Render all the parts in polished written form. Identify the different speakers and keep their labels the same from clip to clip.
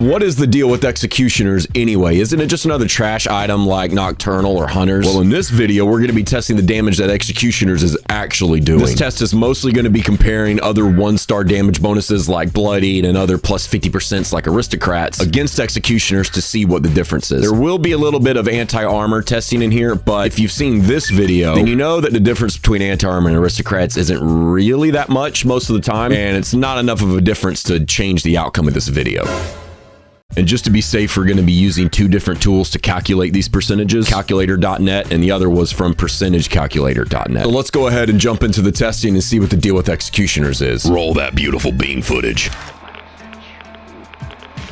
Speaker 1: What is the deal with executioners anyway? Isn't it just another trash item like Nocturnal or Hunters? Well, in this video, we're going to be testing the damage that executioners is actually doing. This test is mostly going to be comparing other 1-star damage bonuses like Bloodied and other plus 50% like Aristocrats against executioners to see what the difference is. There will be a little bit of anti-armor testing in here, but if you've seen this video, then you know that the difference between anti-armor and Aristocrats isn't really that much most of the time, and it's not enough of a difference to change the outcome of this video. And just to be safe, we're going to be using two different tools to calculate these percentages, calculator.net, and the other was from percentagecalculator.net. So let's go ahead and jump into the testing and see what the deal with executioners is. Roll that beautiful beam footage.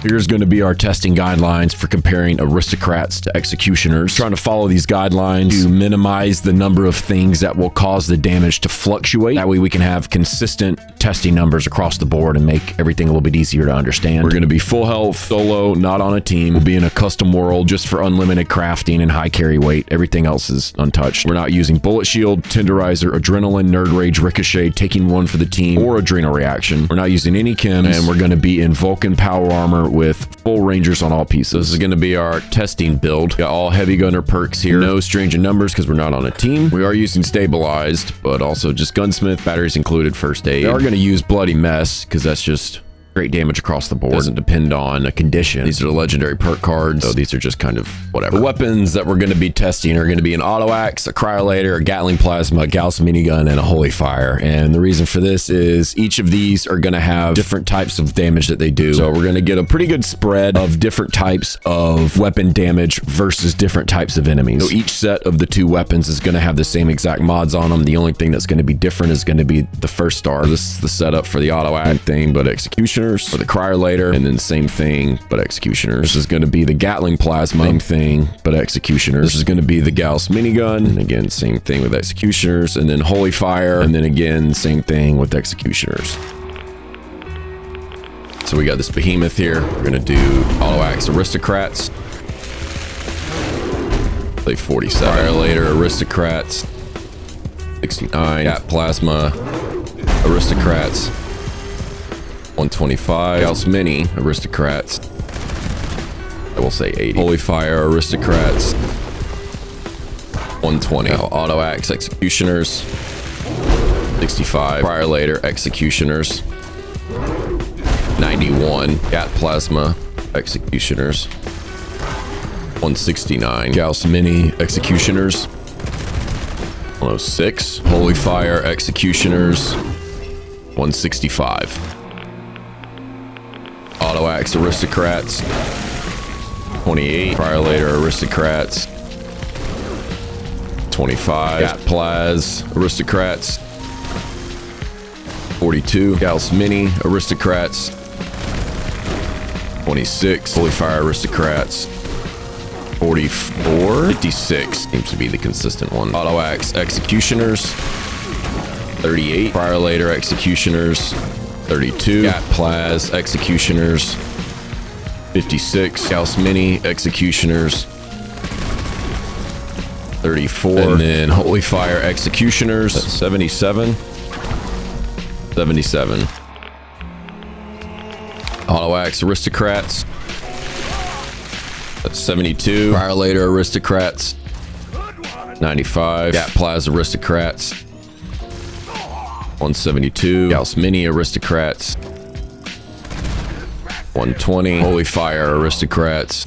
Speaker 1: Here's going to be our testing guidelines for comparing aristocrats to executioners. Trying to follow these guidelines to minimize the number of things that will cause the damage to fluctuate. That way we can have consistent testing numbers across the board and make everything a little bit easier to understand. We're going to be full health, solo, not on a team. We'll be in a custom world just for unlimited crafting and high carry weight. Everything else is untouched. We're not using bullet shield, tenderizer, adrenaline, nerd rage, ricochet, taking one for the team, or adrenal reaction. We're not using any chems, and we're going to be in Vulcan power armor with full rangers on all pieces. This is going to be our testing build. Got all heavy gunner perks here. No strange in numbers because we're not on a team. We are using stabilized, but also just gunsmith, batteries included, first aid. We are going to use bloody mess because that's just great damage across the board. Doesn't depend on a condition. These are the legendary perk cards, so these are just kind of whatever. The weapons that we're going to be testing are going to be an auto axe, a cryolator, a Gatling plasma, a Gauss minigun, and a holy fire. And the reason for this is each of these are going to have different types of damage that they do. So we're going to get a pretty good spread of different types of weapon damage versus different types of enemies. So each set of the two weapons is going to have the same exact mods on them. The only thing that's going to be different is going to be the first star. This is the setup for the auto axe thing, but executioner for the cryolator, and then same thing but executioners. This is going to be the Gatling plasma, same thing but executioners. This is going to be the Gauss minigun, and again same thing with executioners, and then holy fire, and then again same thing with executioners. So we got this Behemoth here. We're going to do auto axe aristocrats, play 47 cryolator aristocrats, 69 Gat plasma aristocrats, 125 Gauss mini aristocrats, I will say 80 holy fire aristocrats, 120 now, auto axe executioners, 65 cryolator executioners, 91 Gat plasma executioners, 169 Gauss mini executioners, 106 holy fire executioners, 165 auto axe aristocrats, 28 cryolator aristocrats, 25 Gat plas aristocrats, 42 Gauss mini aristocrats, 26 holy fire aristocrats, 44 56 seems to be the consistent one, auto axe executioners, 38 cryolator executioners, 32 Gat plas executioners, 56 Gauss mini executioners, 34 and then holy fire executioners, 77 77 auto axe aristocrats, that's 72 cryolator aristocrats, 95 Gat plas aristocrats, 172 Gauss mini aristocrats, 120 holy fire aristocrats,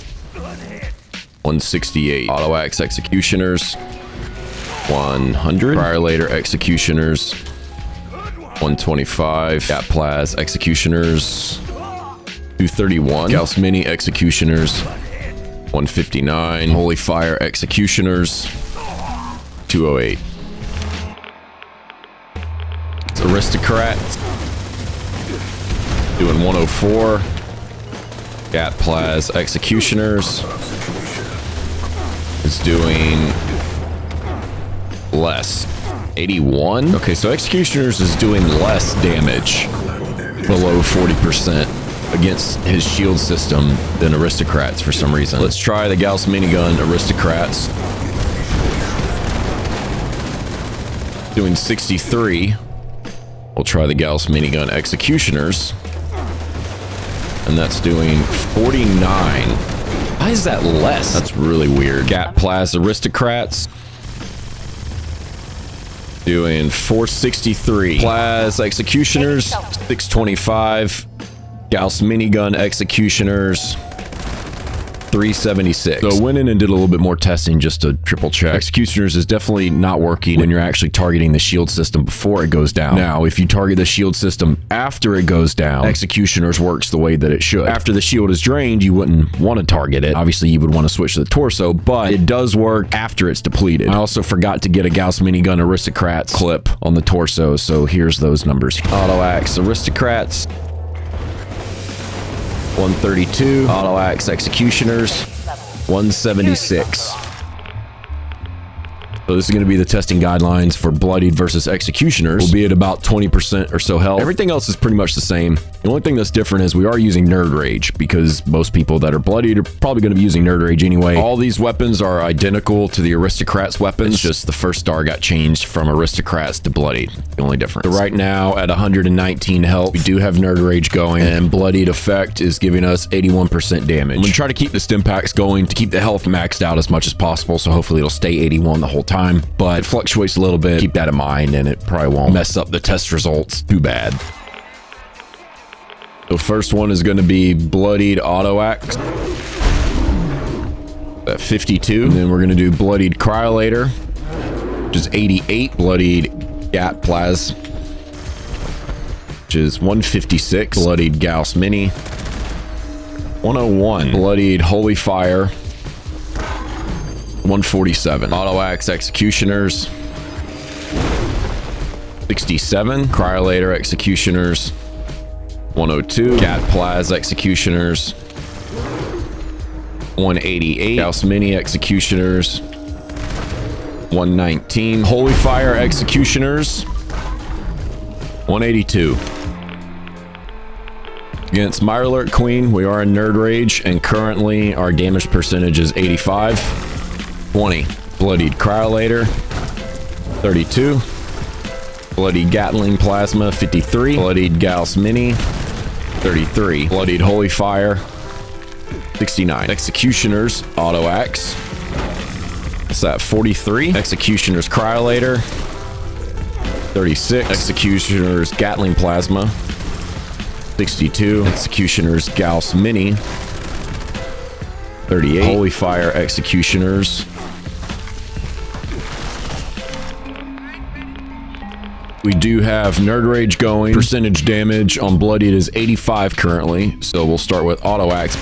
Speaker 1: 168 auto axe executioners, 100 cryolator executioners, 125 Gat plas executioners, 231 Gauss mini executioners, 159 holy fire executioners, 208 aristocrats, doing 104 Gat plas executioners is doing less, 81. Okay, so executioners is doing less damage, below 40% against his shield system than aristocrats for some reason. Let's try the Gauss minigun aristocrats, doing 63. We'll try the Gauss minigun executioners. and that's doing 49. Why is that less? That's really weird. Gat Plaz Aristocrats doing 463. Plaz Executioners 625. Gauss Minigun Executioners 376. So I went in and did a little bit more testing just to triple check. Executioners is definitely not working when you're actually targeting the shield system before it goes down. Now, if you target the shield system after it goes down, Executioners works the way that it should. After the shield is drained, you wouldn't want to target it. Obviously, you would want to switch to the torso, but it does work after it's depleted. I also forgot to get a Gauss Minigun Aristocrats clip on the torso, so here's those numbers. Auto Axe Aristocrats 132. Auto Axe Executioners 176. So this is going to be the testing guidelines for Bloodied versus Executioners. We'll be at about 20% or so health. Everything else is pretty much the same. The only thing that's different is we are using Nerd Rage, because most people that are Bloodied are probably going to be using Nerd Rage anyway. All these weapons are identical to the Aristocrats weapons. It's just the first star got changed from Aristocrats to Bloodied. The only difference. So right now at 119 health, we do have Nerd Rage going, and Bloodied effect is giving us 81% damage. I'm going to try to keep the stim packs going to keep the health maxed out as much as possible, so hopefully it'll stay 81 the whole time. But it fluctuates a little bit. Keep that in mind, and it probably won't mess up the test results too bad. The first one is going to be Bloodied Auto Axe at 52, and then we're going to do Bloodied Cryolator, which is 88. Bloodied Gat Plaz, which is 156. Bloodied Gauss Mini 101. Bloodied Holy Fire 147. Auto Axe Executioners 67. Cryolator Executioners 102. Gat Plaz Executioners 188. Gauss Mini Executioners 119. Holy Fire Executioners 182. Against Mirelurk Queen, we are in Nerd Rage, and currently our damage percentage is 85. 20. Bloodied Cryolator 32. Bloodied Gatling Plasma 53. Bloodied Gauss Mini 33. Bloodied Holy Fire 69. Executioners Auto Axe, what's that, 43. Executioners Cryolator 36. Executioners Gatling Plasma 62. Executioners Gauss Mini 38. Holy Fire Executioners. We do have Nerd Rage going. Percentage damage on Bloodied is 85 currently, so we'll start with Auto Axe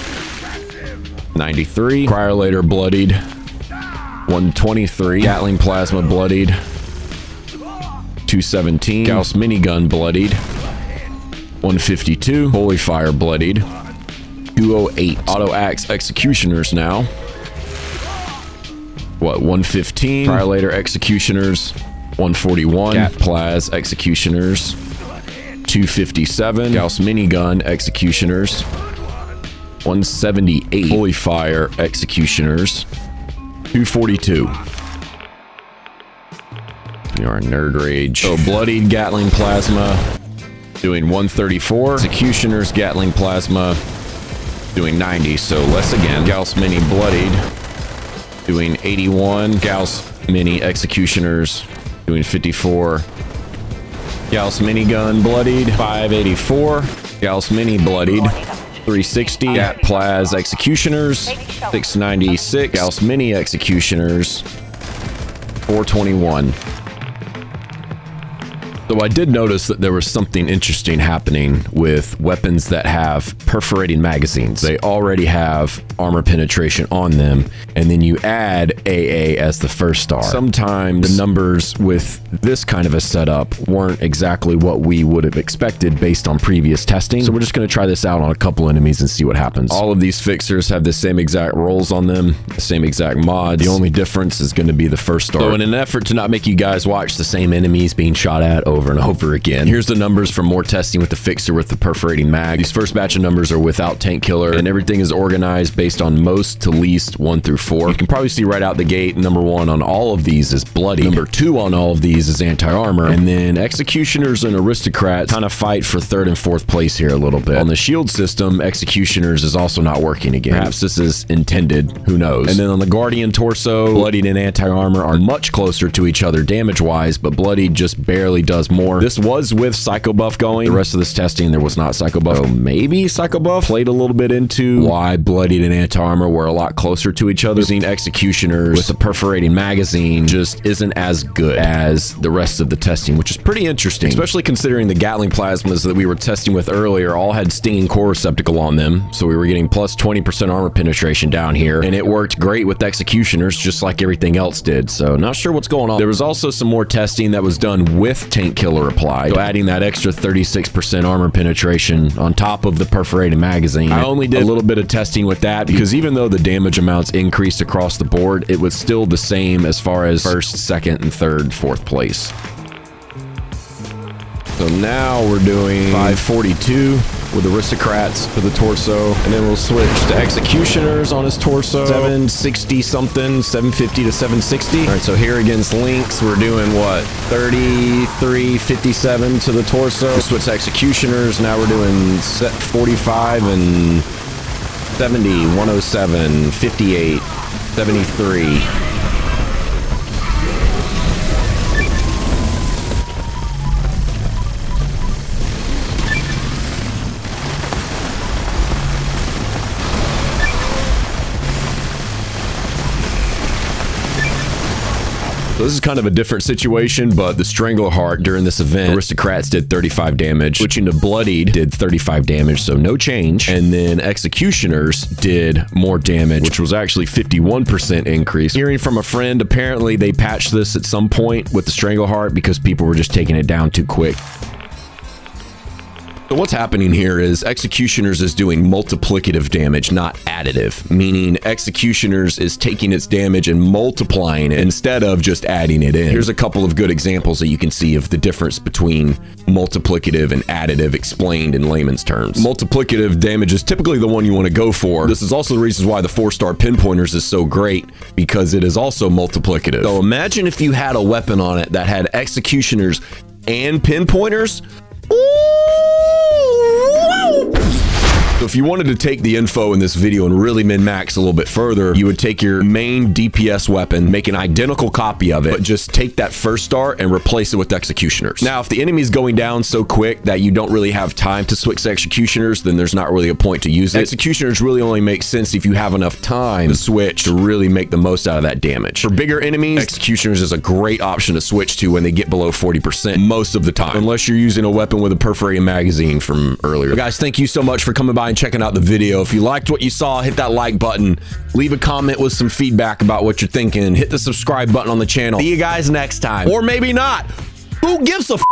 Speaker 1: 93. Cryolator Bloodied 123. Gatling Plasma Bloodied 217. Gauss Minigun Bloodied 152. Holy Fire Bloodied 208. Auto Axe Executioners now. What, 115? Cryolator Executioners 141. Gat Plaz Executioners 257. Gauss Minigun Executioners 178. Holy Fire Executioners 242. You are Nerd Rage. So Bloodied Gatling Plasma doing 134. Executioners Gatling Plasma doing 90, so less again. Gauss Mini Bloodied doing 81. Gauss Mini Executioners doing 54. Gauss Minigun Bloodied 584. Gauss Mini Bloodied 360. Gat Plaz Executioners 696. Gauss Mini Executioners 421. So I did notice that there was something interesting happening with weapons that have perforating magazines. They already have armor penetration on them, and then you add AA as the first star. Sometimes the numbers with this kind of a setup weren't exactly what we would have expected based on previous testing. So we're just going to try this out on a couple enemies and see what happens. All of these fixers have the same exact rolls on them, the same exact mods. The only difference is going to be the first star. So in an effort to not make you guys watch the same enemies being shot at over over and over again. Here's the numbers from more testing with the fixer with the perforating mag. These first batch of numbers are without tank killer, and everything is organized based on most to least 1 through 4. You can probably see right out the gate, number 1 on all of these is Bloodied. Number 2 on all of these is anti-armor, and then executioners and aristocrats kind of fight for 3rd and 4th place here a little bit. On the shield system, executioners is also not working again. Perhaps this is intended, who knows. And then on the guardian torso, Bloodied and anti-armor are much closer to each other damage-wise, but Bloodied just barely does more. This was with Psycho Buff going. The rest of this testing, there was not Psycho Buff. So maybe Psycho Buff played a little bit into why Bloodied and anti-armor were a lot closer to each other. Using executioners with the perforating magazine just isn't as good as the rest of the testing, which is pretty interesting, especially considering the Gatling plasmas that we were testing with earlier all had stinging core receptacle on them. So we were getting plus 20% armor penetration down here, and it worked great with executioners just like everything else did. So not sure what's going on. There was also some more testing that was done with tank killer applied, so adding that extra 36% armor penetration on top of the perforating magazine. I only did a little bit of testing with that because even though the damage amounts increased across the board, it was still the same as far as 1st, 2nd, and 3rd, 4th place. So now we're doing 542 with aristocrats for the torso, and then we'll switch to executioners on his torso. 760 something, 750 to 760. All right, so here against Lynx, we're doing what? 3357 to the torso. We'll switch to executioners. Now we're doing 45 and 70, 107, 58, 73. So this is kind of a different situation, but the Strangler Heart during this event, aristocrats did 35 damage. Switching to Bloodied did 35 damage, so no change. And then executioners did more damage, which was actually 51% increase. Hearing from a friend, apparently they patched this at some point with the Strangler Heart because people were just taking it down too quick. So what's happening here is executioners is doing multiplicative damage, not additive, meaning executioners is taking its damage and multiplying it instead of just adding it in. Here's a couple of good examples that you can see of the difference between multiplicative and additive explained in layman's terms. Multiplicative damage is typically the one you want to go for. This is also the reasons why the 4-star pinpointers is so great, because it is also multiplicative. So imagine if you had a weapon on it that had executioners and pinpointers. So if you wanted to take the info in this video and really min-max a little bit further, you would take your main DPS weapon, make an identical copy of it, but just take that 1st star and replace it with executioners. Now, if the enemy's going down so quick that you don't really have time to switch to executioners, then there's not really a point to use it. Executioners really only make sense if you have enough time to switch to really make the most out of that damage. For bigger enemies, executioners is a great option to switch to when they get below 40% most of the time, unless you're using a weapon with a perforating magazine from earlier. But guys, thank you so much for coming by and checking out the video. If you liked what you saw, hit that like button, leave a comment with some feedback about what you're thinking, hit the subscribe button on the channel. See you guys next time, or maybe not. Who gives a f?